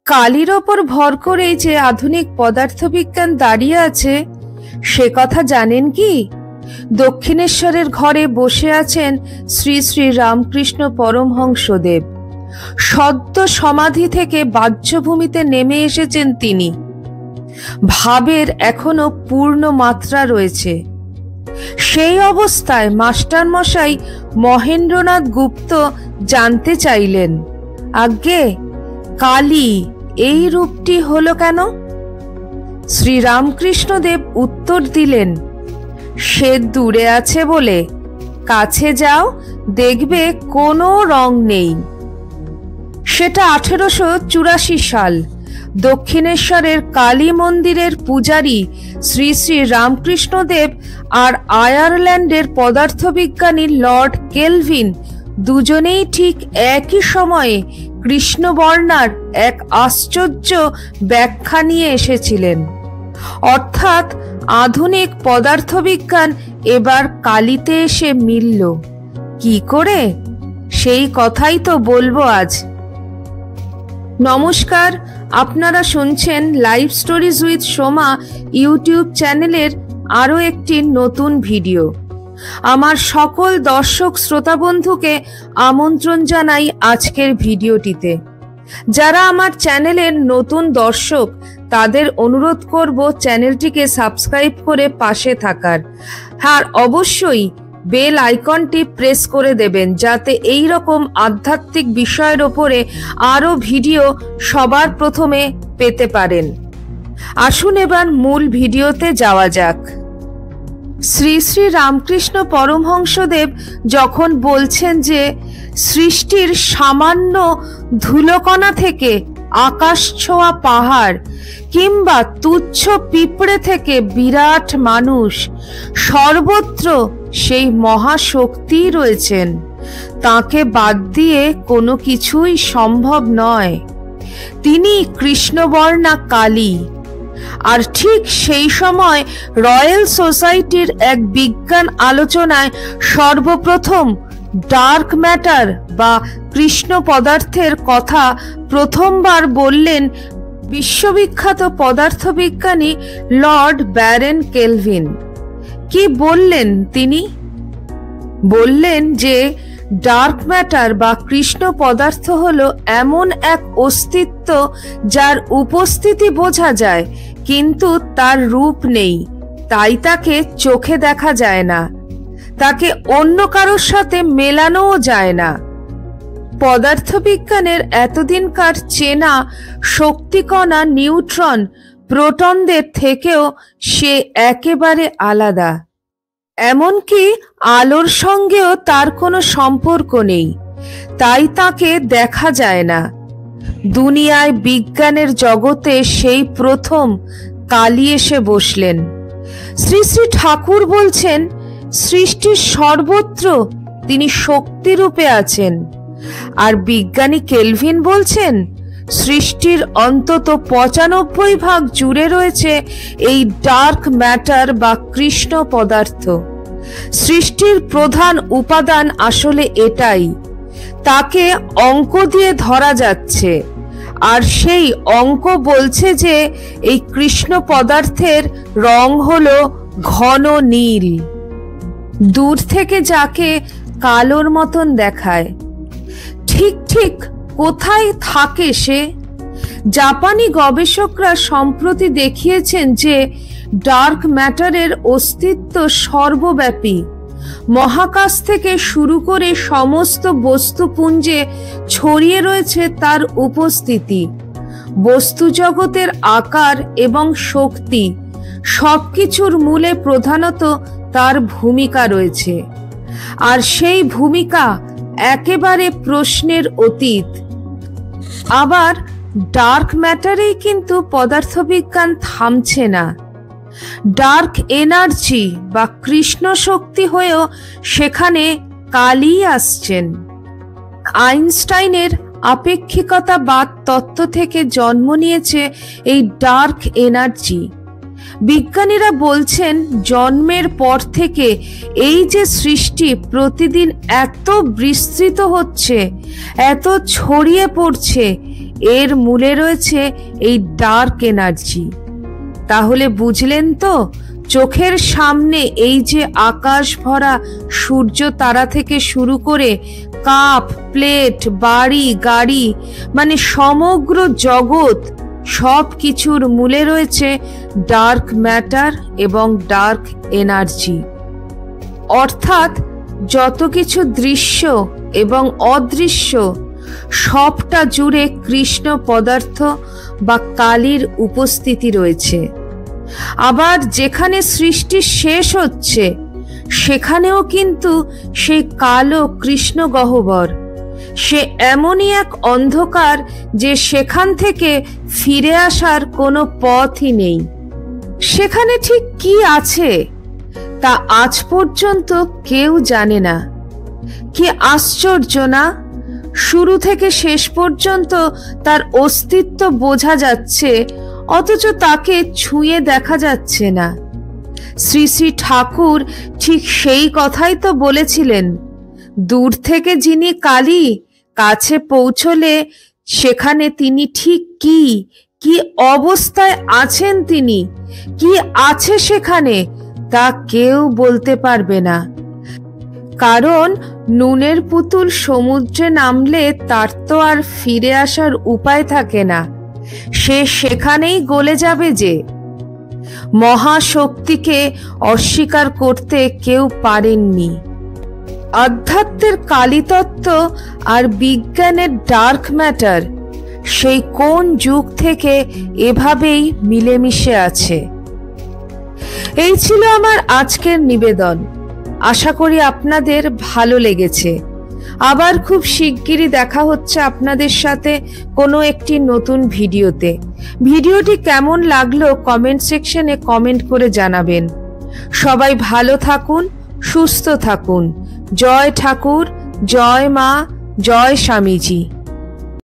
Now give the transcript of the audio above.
কালির ওপর ভর করেই যে আধুনিক পদার্থবিজ্ঞান দাঁড়িয়ে আছে সে কথা জানেন কি? দক্ষিণেশ্বরের ঘরে বসে আছেন শ্রী শ্রী রামকৃষ্ণ পরমহংসদেব। সদ্য সমাধি থেকে বাহ্যভূমিতে নেমে এসেছেন তিনি। ভাবের এখনো পূর্ণ মাত্রা রয়েছে। সেই অবস্থায় মাস্টারমশাই মহেন্দ্রনাথ গুপ্ত জানতে চাইলেন, আজ্ঞে কালী এই রূপটি হলো কেন? শ্রীরামকৃষ্ণদেব উত্তর দিলেন, সে দূরে আছে বলে, কাছে যাও দেখবে কোনো রং নেই। সেটা 1884 সাল। দক্ষিণেশ্বরের কালী মন্দিরের পূজারী শ্রী শ্রী রামকৃষ্ণদেব আর আয়ারল্যান্ডের পদার্থবিজ্ঞানী লর্ড কেলভিন দুজনেই ঠিক একই সময়ে কৃষ্ণবর্ণার এক আশ্চর্য ব্যাখ্যা নিয়ে এসেছিলেন। অর্থাৎ আধুনিক পদার্থবিজ্ঞান এবার কালীতে এসে মিলল। কি করে? সেই কথাই তো বলবো আজ। নমস্কার, আপনারা শুনছেন live stories with Soma YouTube চ্যানেলের আরও একটি নতুন ভিডিও। আমার সকল দর্শক শ্রোতা বন্ধুকে আমন্ত্রণ জানাই আজকের ভিডিওটিতে। যারা আমার চ্যানেলের নতুন দর্শক তাদের অনুরোধ করব চ্যানেলটিকে সাবস্ক্রাইব করে পাশে থাকার। আর অবশ্যই বেল আইকনটি প্রেস করে দেবেন যাতে এই রকম আধ্যাত্মিক বিষয়ের ওপরে আরও ভিডিও সবার প্রথমে পেতে পারেন। আসুন এবার মূল ভিডিওতে যাওয়া যাক। শ্রী শ্রী রামকৃষ্ণ পরমহংসদেব যখন বলছেন যে সৃষ্টির সামান্য ধুলোকণা থেকে আকাশ ছোঁয়া পাহাড় কিংবা তুচ্ছ পিঁপড়ে থেকে বিরাট মানুষ, সর্বত্র সেই মহাশক্তি রয়েছেন। তাকে বাদ দিয়ে কোনো কিছুই সম্ভব নয়। তিনি কৃষ্ণবর্ণা কালী। আর ঠিক সেই সময় রয়্যাল সোসাইটির এক বিজ্ঞান আলোচনায় সর্বপ্রথম ডার্ক ম্যাটার বা কৃষ্ণ পদার্থের কথা প্রথমবার বললেন বিশ্ববিখ্যাত পদার্থবিজ্ঞানী লর্ড ব্যারেন কেলভিন। কি বললেন তিনি? বললেন যে ডার্ক ম্যাটার বা কৃষ্ণ পদার্থ হলো এমন এক অস্তিত্ব যার উপস্থিতি বোঝা যায় কিন্তু তার রূপ নেই, তাই তাকে চোখে দেখা যায় না, তাকে অন্য কারোর সাথে মেলানোও যায় না। পদার্থবিজ্ঞানের এতদিনকার চেনা শক্তিকণা নিউট্রন প্রোটনদের থেকেও সে একেবারে আলাদা। এমনকি আলোর সঙ্গেও তার কোনো সম্পর্ক নেই, তাই তাকে দেখা যায় না। দুনিয়ায় বিজ্ঞানের জগতে সেই প্রথম কালী এসে বসলেন। শ্রী শ্রী ঠাকুর বলছেন সৃষ্টির সর্বত্র তিনি শক্তিরূপে আছেন। আর বিজ্ঞানী কেলভিন বলছেন সৃষ্টির অন্তত 95% জুড়ে রয়েছে এই ডার্ক ম্যাটার বা কৃষ্ণ পদার্থ। সৃষ্টির প্রধান উপাদান আসলে এটাই। তাকে অঙ্ক দিয়ে ধরা যাচ্ছে, আর সেই অঙ্ক বলছে যে এই কৃষ্ণ পদার্থের রং হলো ঘন নীল। দূর থেকে যাকে কালোর মতন দেখায়, ঠিক ঠিক কোথায় থাকে সে? জাপানি গবেষকরা সম্প্রতি দেখিয়েছেন যে ডার্ক ম্যাটারের অস্তিত্ব সর্বব্যাপী। মহাকাশ থেকে শুরু করে সমস্ত বস্তুপুঞ্জে ছড়িয়ে রয়েছে তার উপস্থিতি। বস্তু জগতের আকার এবং শক্তি সবকিছুর মূলে প্রধানত তার ভূমিকা রয়েছে। আর সেই ভূমিকা একেবারে প্রশ্নের অতীত। আবার ডার্ক ম্যাটারেই কিন্তু পদার্থবিজ্ঞান থামছে না। ডার্ক এনার্জি বা কৃষ্ণ শক্তি হয়েও সেখানে কালী আসছেন। আইনস্টাইনের আপেক্ষিকতাবাদ তত্ত্ব থেকে জন্ম নিয়েছে এই ডার্ক এনার্জি। বিজ্ঞানীরা বলছেন জন্মের পর থেকে এই যে সৃষ্টি প্রতিদিন এত বিস্তৃত হচ্ছে, এত ছড়িয়ে পড়ছে, এর মূলে রয়েছে এই ডার্ক এনার্জি। তাহলে বুঝলেন তো, চোখের সামনে এই যে আকাশ ভরা সূর্য তারা থেকে শুরু করে কাপ, প্লেট, বাড়ি, গাড়ি, মানে সমগ্র জগৎ, সব কিছুর মূলে রয়েছে ডার্ক ম্যাটার এবং ডার্ক এনার্জি। অর্থাৎ যত কিছু দৃশ্য এবং অদৃশ্য সবটা জুড়ে কৃষ্ণ পদার্থ বা কালীর উপস্থিতি রয়েছে। আবার যেখানে সৃষ্টি শেষ হচ্ছে সেখানেও কিন্তু সেই কালো কৃষ্ণ গহ্বর, সে এমনই এক অন্ধকার যে সেখান থেকে ফিরে আসার কোনো পথই নেই। সেখানে ঠিক কি আছে তা আজ পর্যন্ত কেউ জানে না। কি আশ্চর্য না, শুরু থেকে শেষ পর্যন্ত তার অস্তিত্ব বোঝা যাচ্ছে, অথচ তাকে ছুঁয়ে দেখা যাচ্ছে না। শ্রী শ্রী ঠাকুর ঠিক সেই কথাই তো বলেছিলেন, দূর থেকে যিনি কালী, কাছে পৌঁছলে সেখানে তিনি ঠিক কি অবস্থায় আছেন, তিনি কি আছে সেখানে তা কেউ বলতে পারবে না। কারণ নুনের পুতুল সমুদ্রে নামলে তার তো আর ফিরে আসার উপায় থাকে না, সে সেখানেই গলে যাবে। যে মহাশক্তিকে অস্বীকার করতে কেউ পারেননি। আধ্যাত্মের কালীতত্ত্ব আর বিজ্ঞানের ডার্ক ম্যাটার সেই কোন যুগ থেকে এভাবেই মিলেমিশে আছে। এই ছিল আমার আজকের নিবেদন। আশা করি আপনাদের ভালো লেগেছে। আবার খুব শিগগিরই দেখা হচ্ছে আপনাদের সাথে কোনো একটি নতুন ভিডিওতে। ভিডিওটি কেমন লাগলো কমেন্ট সেকশনে কমেন্ট করে জানাবেন। সবাই ভালো থাকুন, সুস্থ থাকুন। জয় ঠাকুর, জয় মা, জয় স্বামীজি।